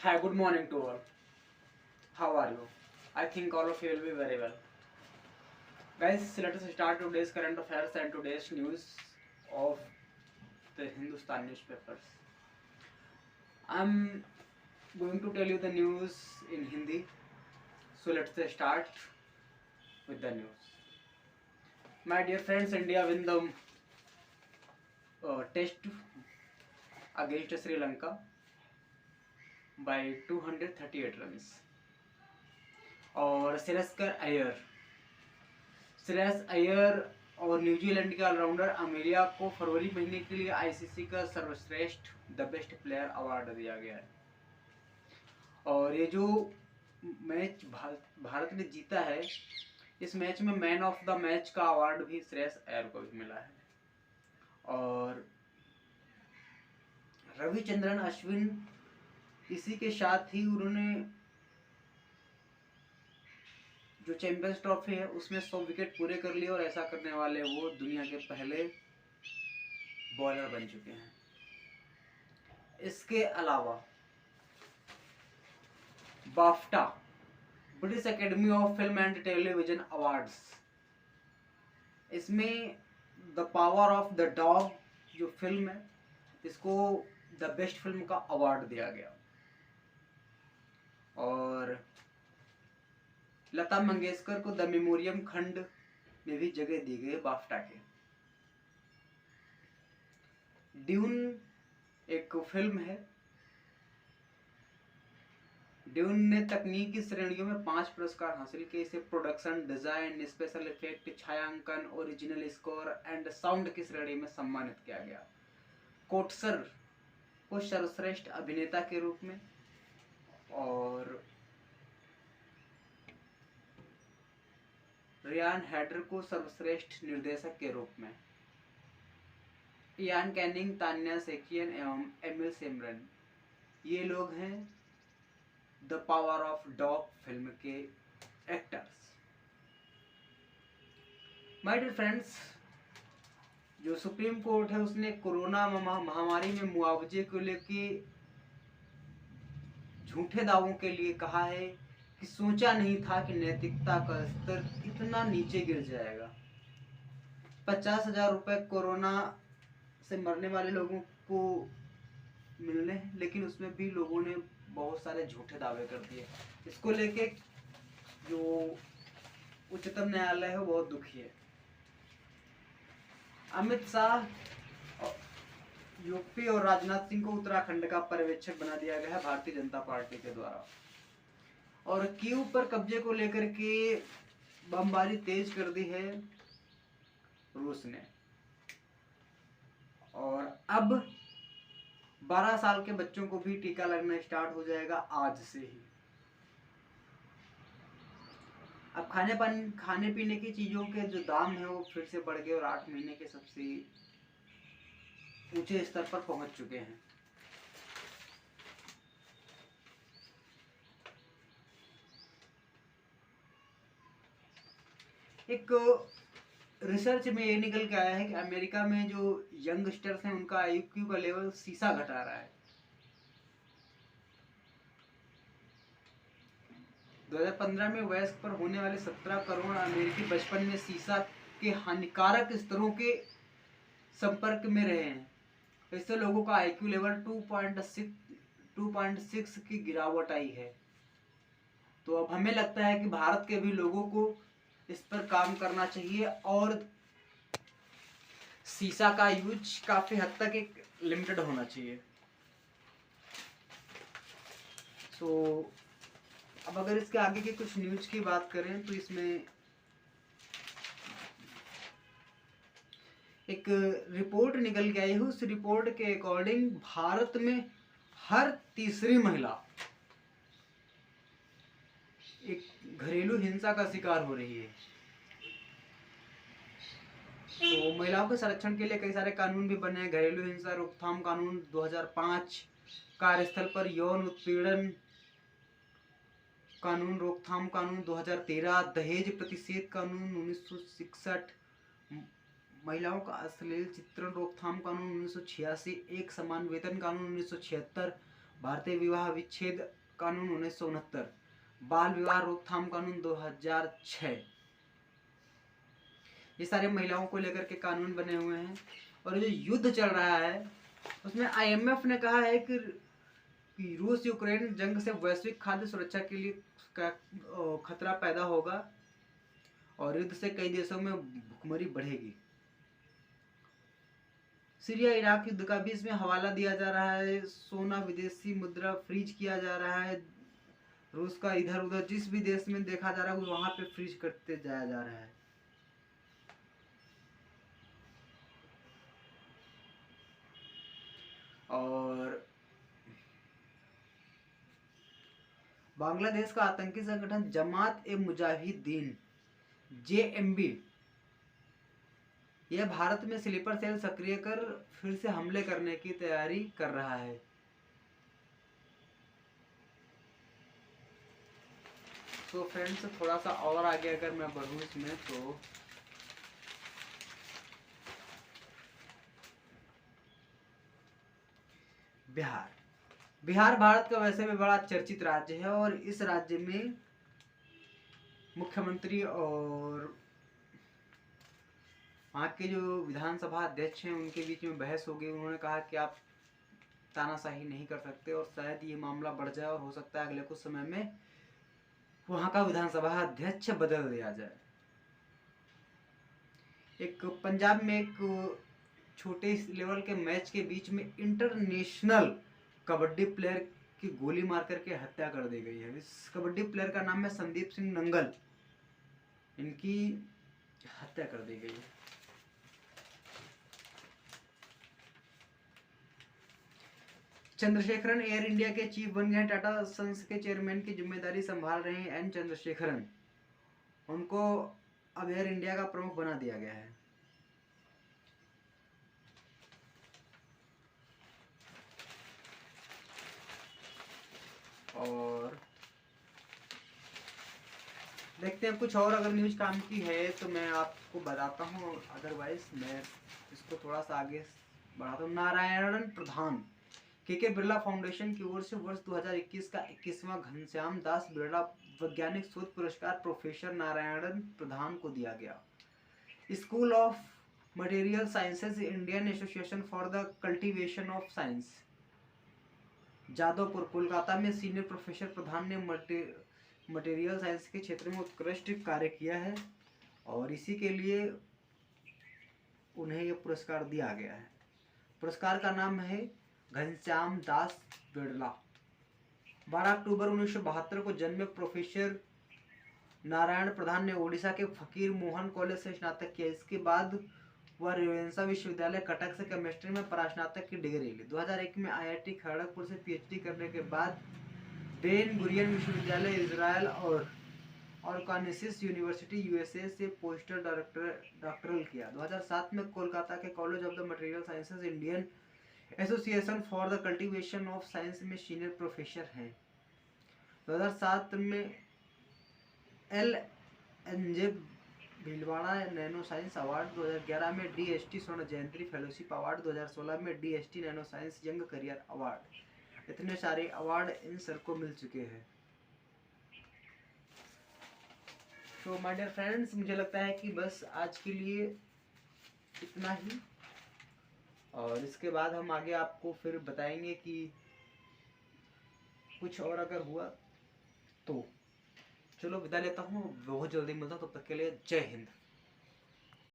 Hi, good morning to all. How are you? I think all of you will be very well. Guys, let us start today's current affairs and today's news of the Hindustan newspapers. I'm going to tell you the news in Hindi. So let's start with the news. My dear friends, India win the test against Sri Lanka by 238 runs. और श्रेयस अय्यर और New Zealand के allrounder Amelia को फरवरी महीने के लिए ICC का सर्वश्रेष्ठ the best player award दिया गया है। और ये जो मैच भारत ने जीता है, इस मैच में मैन ऑफ द मैच का अवार्ड भी श्रेयस अय्यर को भी मिला है। और रविचंद्रन अश्विन इसी के साथ ही उन्होंने जो चैंपियंस ट्रॉफी है उसमें 100 विकेट पूरे कर लिए और ऐसा करने वाले वो दुनिया के पहले बॉलर बन चुके हैं। इसके अलावा BAFTA British Academy of Film and Television Awards, इसमें the power of the dog जो फिल्म है, इसको द बेस्ट फिल्म का अवार्ड दिया गया। और लता मंगेशकर को द मेमोरियम खंड में भी जगह दी गई बाफ्टा के। ड्यून एक फिल्म है। ड्यून ने तकनीकी श्रेणियों में 5 पुरस्कार हासिल किए। इसे प्रोडक्शन डिजाइन, स्पेशल इफेक्ट, छायांकन, ओरिजिनल स्कोर एंड साउंड की श्रेणी में सम्मानित किया गया। कोटसर को सर्वश्रेष्ठ अभिनेता के रूप में और रियान हैडर को सर्वश्रेष्ठ निर्देशक के रूप में। इयान कैनिंग, तान्या सेकियन एवं एमिल सिमरन, ये लोग हैं the power of dog film के एक्टर्स। माय डियर फ्रेंड्स, जो सुप्रीम कोर्ट है उसने कोरोना महामारी में मुआवजे को लेके झूठे दावों के लिए कहा है कि सोचा नहीं था कि नैतिकता का स्तर इतना नीचे गिर जाएगा। 50,000 रुपए कोरोना से मरने वाले लोगों को मिलने हैं, लेकिन उसमें भी लोगों ने बहुत सारे झूठे दावे कर दिए। इसको लेके जो उच्चतम न्यायालय है वो बहुत दुखी है। अमित शाह यूपी और राजनाथ सिंह को उत्तराखंड का पर्यवेक्षक बना दिया गया है भारतीय जनता पार्टी के द्वारा। और कीव पर कब्जे को लेकर के बमबारी तेज कर दी है रूस ने। और अब 12 साल के बच्चों को भी टीका लगना स्टार्ट हो जाएगा आज से ही। अब खाने पीने की चीजों के जो दाम है वो फिर से बढ़ गए और 8 महीने के सबसे ऊंचे स्तर पर पहुंच चुके हैं। एक रिसर्च में ये निकल के आया है कि अमेरिका में जो यंगस्टर्स हैं उनका आईक्यू का लेवल शीशा घटा रहा है। 2015 में वयस्क पर होने वाले 17 करोड़ अमेरिकी बचपन में शीशा के हानिकारक स्तरों के संपर्क में रहे हैं। इससे लोगों का आईक्यू लेवल 2.6 की गिरावट आई है। तो अब हमें लगता है कि भारत के भी लोगों को इस पर काम करना चाहिए और शीशा का यूज काफी हद तक एक लिमिटेड होना चाहिए। तो अब अगर इसके आगे के कुछ न्यूज की बात करें तो इसमें एक रिपोर्ट निकल के आई है। उस रिपोर्ट के अकॉर्डिंग भारत में हर तीसरी महिला एक घरेलू हिंसा का शिकार हो रही है। तो महिलाओं के संरक्षण के लिए कई सारे कानून भी बने हैं। घरेलू हिंसा रोकथाम कानून 2005, कार्यस्थल पर यौन उत्पीड़न कानून रोकथाम कानून 2013, दहेज प्रतिषेध कानून 1961, महिलाओं का अश्लील चित्रण रोकथाम कानून 1986, एक समान वेतन कानून 1976, भारतीय विवाह विच्छेद कानून 1969, बाल विवाह रोकथाम कानून 2006। ये सारे महिलाओं को लेकर के कानून बने हुए हैं। और जो युद्ध चल रहा है उसमें IMF ने कहा है कि रूस यूक्रेन जंग से वैश्विक खाद्य सुरक्षा के लिए खतरा पैदा होगा और युद्ध से कई देशों में भुखमरी बढ़ेगी। सीरिया इराक युद्ध का भी इसमें हवाला दिया जा रहा है। सोना विदेशी मुद्रा फ्रीज किया जा रहा है। रूस का इधर उधर जिस भी देश में देखा जा रहा है वहां पे फ्रीज करते जाया जा रहा है। और बांग्लादेश का आतंकी संगठन जमात ए मुजाहिदीन JMB यह भारत में स्लीपर सेल सक्रिय कर फिर से हमले करने की तैयारी कर रहा है। तो फ्रेंड्स थोड़ा सा और आगे अगर मैं बढ़ूं इसमें तो बिहार भारत का वैसे भी बड़ा चर्चित राज्य है और इस राज्य में मुख्यमंत्री और वहाँ के जो विधानसभा अध्यक्ष हैं उनके बीच में बहस हो गई। उन्होंने कहा कि आप तानाशाही नहीं कर सकते और शायद ये मामला बढ़ जाए और हो सकता है अगले कुछ समय में वहाँ का विधानसभा अध्यक्ष बदल दिया जाए। एक पंजाब में एक छोटे लेवल के मैच के बीच में इंटरनेशनल कबड्डी प्लेयर की गोली मार करके हत्या कर दी गई है। इस कबड्डी प्लेयर का नाम है संदीप सिंह नंगल। इनकी हत्या कर दी गई है। चंद्रशेखरन एयर इंडिया के चीफ बन गए। टाटा सन्स के चेयरमैन की जिम्मेदारी संभाल रहे हैं N चंद्रशेखरन। उनको अब एयर इंडिया का प्रमुख बना दिया गया है। और देखते हैं कुछ और अगर न्यूज काम की है तो मैं आपको बताता हूँ, अदरवाइज मैं इसको थोड़ा सा आगे बढ़ाता हूँ। नारायण प्रधान के बिरला फाउंडेशन की ओर से वर्ष 2021 का 21वां घनश्याम दास बिरला वैज्ञानिक शोध पुरस्कार प्रोफेसर नारायण प्रधान को दिया गया। School of material sciences Indian association for the cultivation of science Jadavpur Kolkata में सीनियर प्रोफेसर प्रधान ने मटेरियल साइंस के क्षेत्र में उत्कृष्ट कार्य किया है और इसी के लिए उन्हें यह पुरस्कार दिया गया है। पुरस्कार का नाम है घनश्याम दास बिरला। 12 अक्टूबर 1972 को जन्मे प्रोफेसर नारायण प्रधान ने ओडिशा के फकीर मोहन कॉलेज से स्नातक किया। इसके बाद वह रेवेंसा विश्वविद्यालय कटक से केमिस्ट्री में परास्नातक की डिग्री ली। 2001 में IIT खड़गपुर से PhD करने के बाद बेन गुरियन विश्वविद्यालय इजराइल और कान्सिस यूनिवर्सिटी USA से पोस्टर डॉक्टरल किया। 2007 में कोलकाता के college of the material sciences Indian association for the cultivation of science में सीनियर प्रोफेसर हैं। 2007 में LNJ Bhilwara nano science award, 2011 में DST स्वर्ण जयंती फेलोशिप अवार्ड, 2016 में DST nano science young career award. इतने सारे अवार्ड इन सर को मिल चुके हैं। तो माय डियर फ्रेंड्स, मुझे लगता है कि बस आज के लिए इतना ही और इसके बाद हम आगे आपको फिर बताएंगे कि कुछ और अगर हुआ तो। चलो विदा लेता हूँ, बहुत जल्दी मिलता हूँ, तब तक के लिए जय हिंद।